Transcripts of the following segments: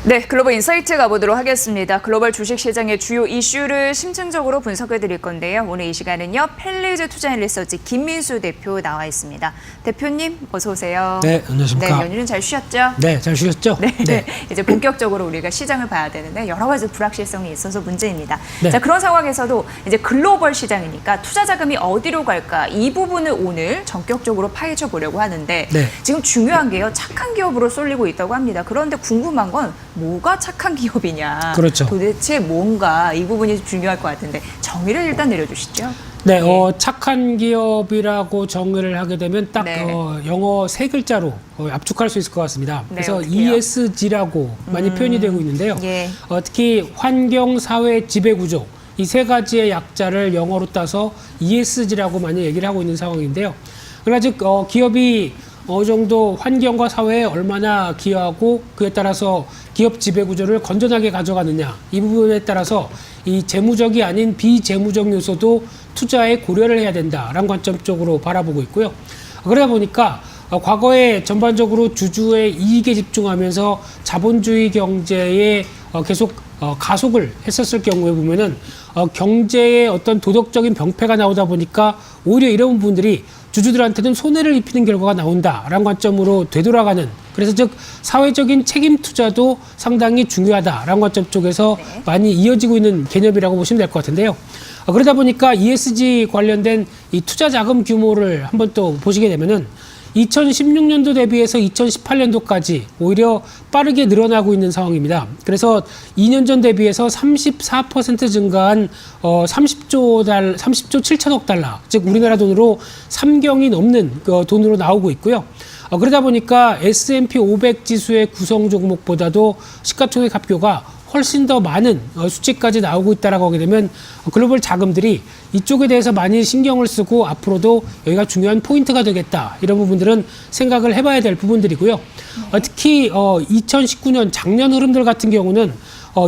네, 글로벌 인사이트 가보도록 하겠습니다. 글로벌 주식시장의 주요 이슈를 심층적으로 분석해드릴 건데요. 오늘 이 시간은요, 펠리즈 투자앤리서치 김민수 대표 나와 있습니다. 대표님, 어서 오세요. 네, 안녕하십니까. 네, 연휴는 잘 쉬었죠? 네, 잘 쉬셨죠? 네, 네. 이제 본격적으로 우리가 시장을 봐야 되는데 여러 가지 불확실성이 있어서 문제입니다. 네. 자, 그런 상황에서도 이제 글로벌 시장이니까 투자 자금이 어디로 갈까 이 부분을 오늘 전격적으로 파헤쳐 보려고 하는데 네. 지금 중요한 게요, 착한 기업으로 쏠리고 있다고 합니다. 그런데 궁금한 건 뭐가 착한 기업이냐? 그렇죠. 도대체 뭔가 이 부분이 중요할 것 같은데 정의를 일단 내려주시죠. 네, 착한 기업이라고 정의를 하게 되면 딱 네. 영어 세 글자로 압축할 수 있을 것 같습니다. 네, 그래서 어떡해요? ESG라고 많이 표현이 되고 있는데요. 예. 특히 환경, 사회, 지배구조 이 세 가지의 약자를 영어로 따서 ESG라고 많이 얘기를 하고 있는 상황인데요. 그러나 즉 기업이 어느 정도 환경과 사회에 얼마나 기여하고 그에 따라서 기업 지배구조를 건전하게 가져가느냐 이 부분에 따라서 이 재무적이 아닌 비재무적 요소도 투자에 고려를 해야 된다라는 관점 쪽으로 바라보고 있고요. 그러다 보니까 과거에 전반적으로 주주의 이익에 집중하면서 자본주의 경제에 계속 가속을 했었을 경우에 보면은 경제의 어떤 도덕적인 병폐가 나오다 보니까 오히려 이런 분들이 주주들한테는 손해를 입히는 결과가 나온다라는 관점으로 되돌아가는, 그래서 즉 사회적인 책임 투자도 상당히 중요하다라는 관점 쪽에서 많이 이어지고 있는 개념이라고 보시면 될 것 같은데요. 그러다 보니까 ESG 관련된 이 투자 자금 규모를 한번 또 보시게 되면은 2016년도 대비해서 2018년도까지 오히려 빠르게 늘어나고 있는 상황입니다. 그래서 2년 전 대비해서 34% 증가한 30조 7천억 달러, 즉 우리나라 돈으로 3경이 넘는 돈으로 나오고 있고요. 그러다 보니까 S&P 500 지수의 구성 종목보다도 시가총액 합교가 훨씬 더 많은 수치까지 나오고 있다라고 하게 되면 글로벌 자금들이 이쪽에 대해서 많이 신경을 쓰고 앞으로도 여기가 중요한 포인트가 되겠다, 이런 부분들은 생각을 해봐야 될 부분들이고요. 특히 2019년 작년 흐름들 같은 경우는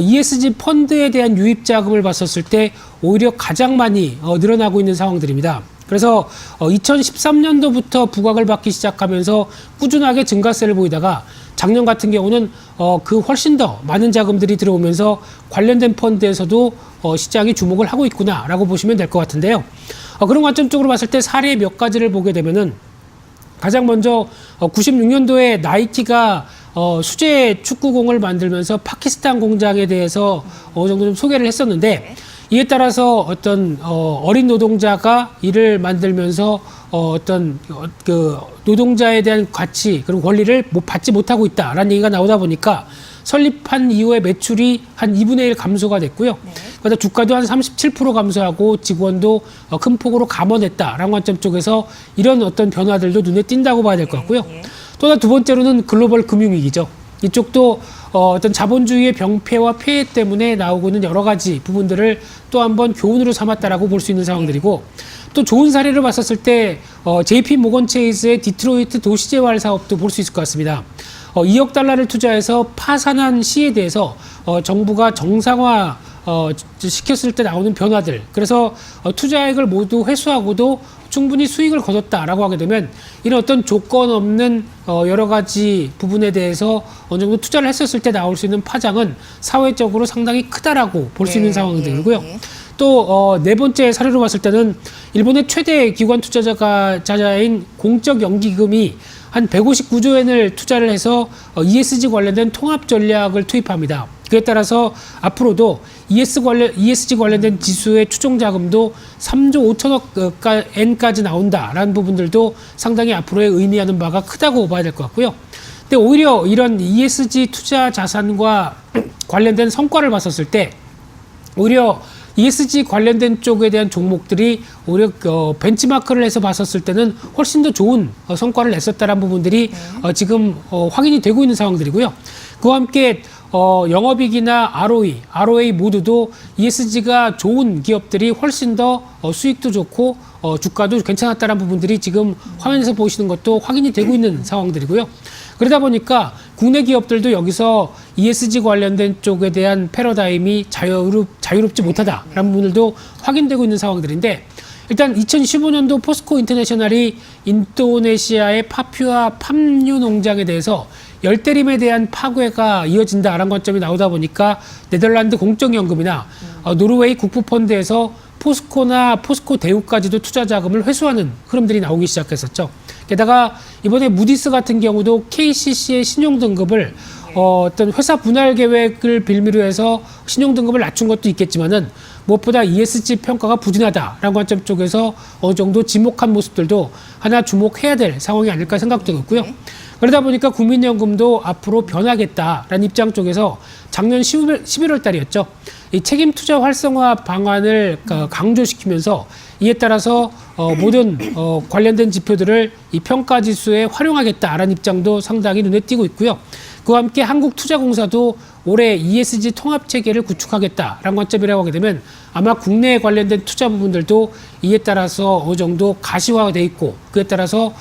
ESG 펀드에 대한 유입 자금을 봤었을 때 오히려 가장 많이 늘어나고 있는 상황들입니다. 그래서 2013년도부터 부각을 받기 시작하면서 꾸준하게 증가세를 보이다가 작년 같은 경우는 그 훨씬 더 많은 자금들이 들어오면서 관련된 펀드에서도 시장이 주목을 하고 있구나라고 보시면 될 것 같은데요. 그런 관점 쪽으로 봤을 때 사례 몇 가지를 보게 되면은 가장 먼저 96년도에 나이키가 수제 축구공을 만들면서 파키스탄 공장에 대해서 어느 정도 좀 소개를 했었는데, 이에 따라서 어떤 어린 노동자가 이를 만들면서 어떤 그 노동자에 대한 가치 그리고 권리를 받지 못하고 있다라는 얘기가 나오다 보니까 설립한 이후에 매출이 한 2분의 1 감소가 됐고요. 그래서 주가도 한 37% 감소하고 직원도 큰 폭으로 감원했다라는 관점 쪽에서 이런 어떤 변화들도 눈에 띈다고 봐야 될 것 같고요. 또 하나 두 번째로는 글로벌 금융위기죠. 이쪽도 어떤 자본주의의 병폐와 폐해 때문에 나오고 있는 여러 가지 부분들을 또 한번 교훈으로 삼았다라고 볼 수 있는 상황들이고, 또 좋은 사례를 봤었을 때 JP 모건 체이스의 디트로이트 도시재활 사업도 볼 수 있을 것 같습니다. 2억 달러를 투자해서 파산한 시에 대해서 정부가 정상화 시켰을 때 나오는 변화들, 그래서 투자액을 모두 회수하고도 충분히 수익을 거뒀다라고 하게 되면 이런 어떤 조건 없는 여러 가지 부분에 대해서 어느 정도 투자를 했었을 때 나올 수 있는 파장은 사회적으로 상당히 크다라고 볼 수 있는 상황들이고요. 또 네 번째 사례로 봤을 때는 일본의 최대 기관 투자자인 공적연기금이 한 159조 엔을 투자를 해서 ESG 관련된 통합 전략을 투입합니다. 그에 따라서 앞으로도 ESG 관련된 지수의 추종 자금도 3조 5천억 엔까지 나온다라는 부분들도 상당히 앞으로의 의미하는 바가 크다고 봐야 될 것 같고요. 근데 오히려 이런 ESG 투자 자산과 관련된 성과를 봤었을 때 오히려 ESG 관련된 쪽에 대한 종목들이 오히려 벤치마크를 해서 봤었을 때는 훨씬 더 좋은 성과를 냈었다는 부분들이 지금 확인이 되고 있는 상황들이고요. 그와 함께 영업이익이나 ROE 모두도 ESG가 좋은 기업들이 훨씬 더 수익도 좋고 주가도 괜찮았다는 부분들이 지금 화면에서 보시는 것도 확인이 되고 있는 상황들이고요. 그러다 보니까 국내 기업들도 여기서 ESG 관련된 쪽에 대한 패러다임이 자유롭지 못하다라는 부분들도 확인되고 있는 상황들인데, 일단 2015년도 포스코 인터내셔널이 인도네시아의 파퓨아 팜유 농장에 대해서 열대림에 대한 파괴가 이어진다라는 관점이 나오다 보니까 네덜란드 공적연금이나 노르웨이 국부펀드에서 포스코나 포스코 대우까지도 투자 자금을 회수하는 흐름들이 나오기 시작했었죠. 게다가 이번에 무디스 같은 경우도 KCC의 신용 등급을 어떤 회사 분할 계획을 빌미로 해서 신용 등급을 낮춘 것도 있겠지만은 무엇보다 ESG 평가가 부진하다라는 관점 쪽에서 어느 정도 지목한 모습들도 하나 주목해야 될 상황이 아닐까 생각도 있고요. 그러다 보니까 국민연금도 앞으로 변하겠다라는 입장 쪽에서 작년 11월 달이었죠. 이 책임 투자 활성화 방안을 강조시키면서 이에 따라서 모든 관련된 지표들을 이 평가 지수에 활용하겠다라는 입장도 상당히 눈에 띄고 있고요. 그와 함께 한국투자공사도 올해 ESG 통합 체계를 구축하겠다라는 관점이라고 하게 되면 아마 국내에 관련된 투자 부분들도 이에 따라서 어느 정도 가시화가 돼 있고 그에 따라서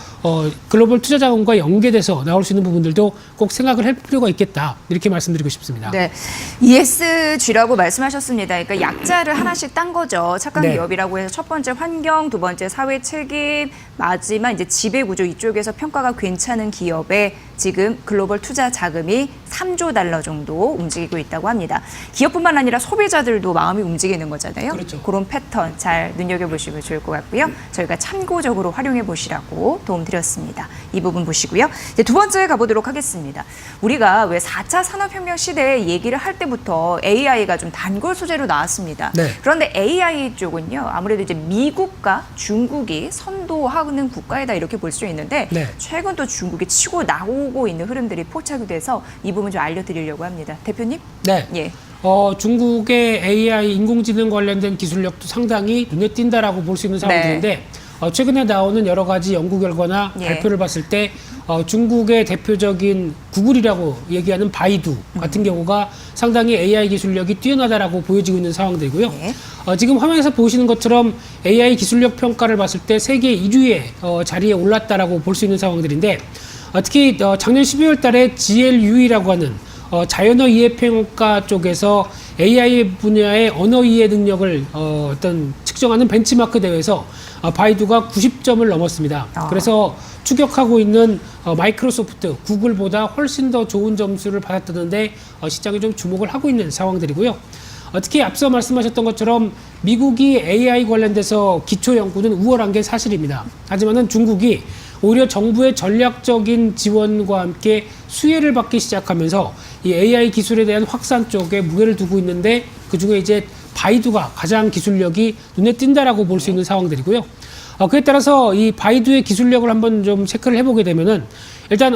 글로벌 투자 자금과 연계돼서 나올 수 있는 부분들도 꼭 생각을 할 필요가 있겠다 이렇게 말씀드리고 싶습니다. 네, ESG라고 말씀하셨습니다. 그러니까 약자를 하나씩 딴 거죠. 착한 네. 기업이라고 해서 첫 번째 환경, 두 번째 사회 책임, 마지막 이제 지배 구조 이쪽에서 평가가 괜찮은 기업에 지금 글로벌 투자 자금이 3조 달러 정도 움직이고 있다고 합니다. 기업뿐만 아니라 소비자들도 마음이 움직이는 거잖아요. 그렇죠. 그런 패턴 잘 눈여겨보시면 좋을 것 같고요. 저희가 참고적으로 활용해 보시라고 도움드렸습니다. 이 부분 보시고요. 이제 두 번째 가보도록 하겠습니다. 우리가 왜 4차 산업혁명 시대에 얘기를 할 때부터 AI가 좀 단골 소재로 나왔습니다. 네. 그런데 AI 쪽은요. 아무래도 이제 미국과 중국이 선도하는 국가이다 이렇게 볼 수 있는데 네. 최근 또 중국이 치고 나오고 있는 흐름들이 포착이 돼서 이 부분 좀 알려드리려고 합니다. 대표님? 네. 예. 중국의 AI 인공지능 관련된 기술력도 상당히 눈에 띈다라고 볼 수 있는 상황들인데 최근에 나오는 여러 가지 연구 결과나 예. 발표를 봤을 때 중국의 대표적인 구글이라고 얘기하는 바이두 같은 경우가 상당히 AI 기술력이 뛰어나다라고 보여지고 있는 상황들이고요. 예. 지금 화면에서 보시는 것처럼 AI 기술력 평가를 봤을 때 세계 1위의 자리에 올랐다라고 볼 수 있는 상황들인데 특히 작년 12월 달에 GLUE라고 하는 자연어 이해 평가 쪽에서 AI 분야의 언어 이해 능력을 어떤 측정하는 벤치마크 대회에서 바이두가 90점을 넘었습니다. 그래서 추격하고 있는 마이크로소프트, 구글보다 훨씬 더 좋은 점수를 받았다는데 시장이 좀 주목을 하고 있는 상황들이고요. 특히 앞서 말씀하셨던 것처럼 미국이 AI 관련돼서 기초 연구는 우월한 게 사실입니다. 하지만은 중국이 오히려 정부의 전략적인 지원과 함께 수혜를 받기 시작하면서 이 AI 기술에 대한 확산 쪽에 무게를 두고 있는데 그중에 이제 바이두가 가장 기술력이 눈에 띈다라고 볼 수 있는 상황들이고요. 그에 따라서 이 바이두의 기술력을 한번 좀 체크를 해보게 되면은 일단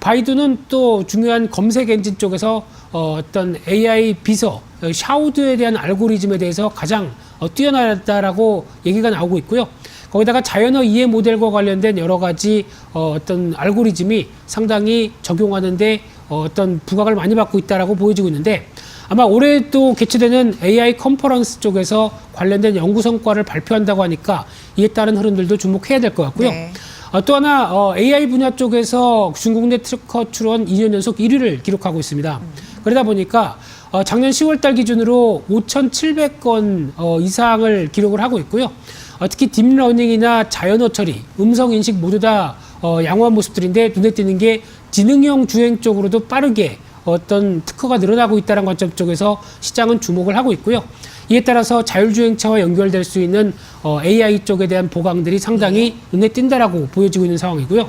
바이두는 또 중요한 검색 엔진 쪽에서 어떤 AI 비서 샤오드에 대한 알고리즘에 대해서 가장 뛰어나다라고 얘기가 나오고 있고요. 거기다가 자연어 이해 모델과 관련된 여러 가지 어떤 알고리즘이 상당히 적용하는데 어떤 부각을 많이 받고 있다라고 보여지고 있는데 아마 올해 또 개최되는 AI 컨퍼런스 쪽에서 관련된 연구 성과를 발표한다고 하니까 이에 따른 흐름들도 주목해야 될 것 같고요. 네. 또 하나 AI 분야 쪽에서 중국 내 특허 출원 2년 연속 1위를 기록하고 있습니다. 그러다 보니까 작년 10월 달 기준으로 5,700건 이상을 기록을 하고 있고요. 특히 딥러닝이나 자연어 처리, 음성 인식 모두 다 양호한 모습들인데 눈에 띄는 게 지능형 주행 쪽으로도 빠르게 어떤 특허가 늘어나고 있다는 관점 쪽에서 시장은 주목을 하고 있고요. 이에 따라서 자율주행차와 연결될 수 있는 AI 쪽에 대한 보강들이 상당히 눈에 띈다라고 보여지고 있는 상황이고요.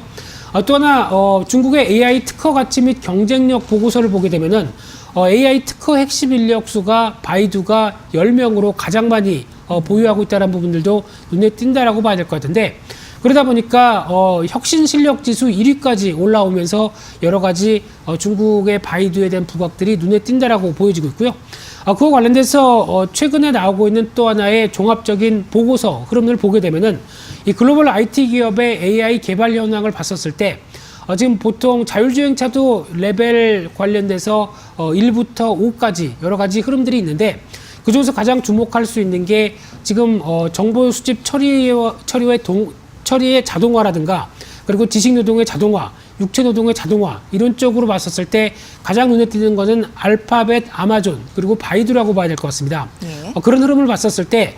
또 하나 중국의 AI 특허 가치 및 경쟁력 보고서를 보게 되면은 AI 특허 핵심 인력수가 바이두가 10명으로 가장 많이 보유하고 있다는 부분들도 눈에 띈다라고 봐야 될 것 같은데 그러다 보니까 혁신 실력 지수 1위까지 올라오면서 여러 가지 중국의 바이두에 대한 부각들이 눈에 띈다라고 보여지고 있고요. 그와 관련돼서 최근에 나오고 있는 또 하나의 종합적인 보고서 흐름을 보게 되면은 이 글로벌 IT 기업의 AI 개발 현황을 봤었을 때 지금 보통 자율주행차도 레벨 관련돼서 1부터 5까지 여러 가지 흐름들이 있는데 그중에서 가장 주목할 수 있는 게 지금 정보 수집 처리의 자동화라든가 그리고 지식노동의 자동화, 육체노동의 자동화 이런 쪽으로 봤었을 때 가장 눈에 띄는 것은 알파벳, 아마존 그리고 바이두라고 봐야 될 것 같습니다. 네. 그런 흐름을 봤었을 때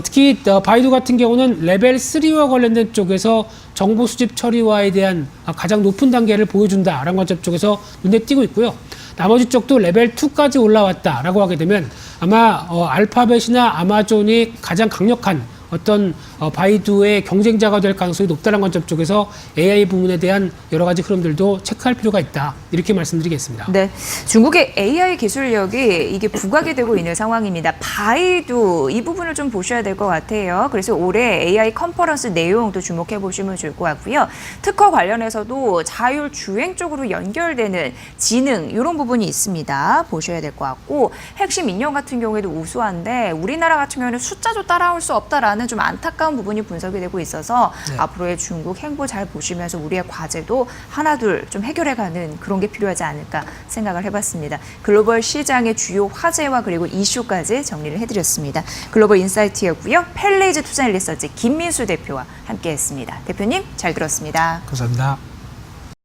특히 바이두 같은 경우는 레벨 3와 관련된 쪽에서 정보 수집 처리와에 대한 가장 높은 단계를 보여준다라는 관점 쪽에서 눈에 띄고 있고요. 나머지 쪽도 레벨 2까지 올라왔다라고 하게 되면 아마 알파벳이나 아마존이 가장 강력한 어떤 바이두의 경쟁자가 될 가능성이 높다는 관점 쪽에서 AI 부문에 대한 여러 가지 흐름들도 체크할 필요가 있다. 이렇게 말씀드리겠습니다. 네, 중국의 AI 기술력이 이게 부각이 되고 있는 상황입니다. 바이두 이 부분을 좀 보셔야 될 것 같아요. 그래서 올해 AI 컨퍼런스 내용도 주목해 보시면 좋을 것 같고요. 특허 관련해서도 자율 주행 쪽으로 연결되는 지능 이런 부분이 있습니다. 보셔야 될 것 같고 핵심 인형 같은 경우에도 우수한데 우리나라 같은 경우에는 숫자도 따라올 수 없다라는 좀 안타까운 부분이 분석이 되고 있어서 앞으로의 중국 행보 잘 보시면서 우리의 과제도 하나둘 좀 해결해가는 그런 게 필요하지 않을까 생각을 해봤습니다. 글로벌 시장의 주요 화제와 그리고 이슈까지 정리를 해드렸습니다. 글로벌 인사이트였고요. 펠레이즈 투자앤리서치 김민수 대표와 함께했습니다. 대표님 잘 들었습니다. 감사합니다.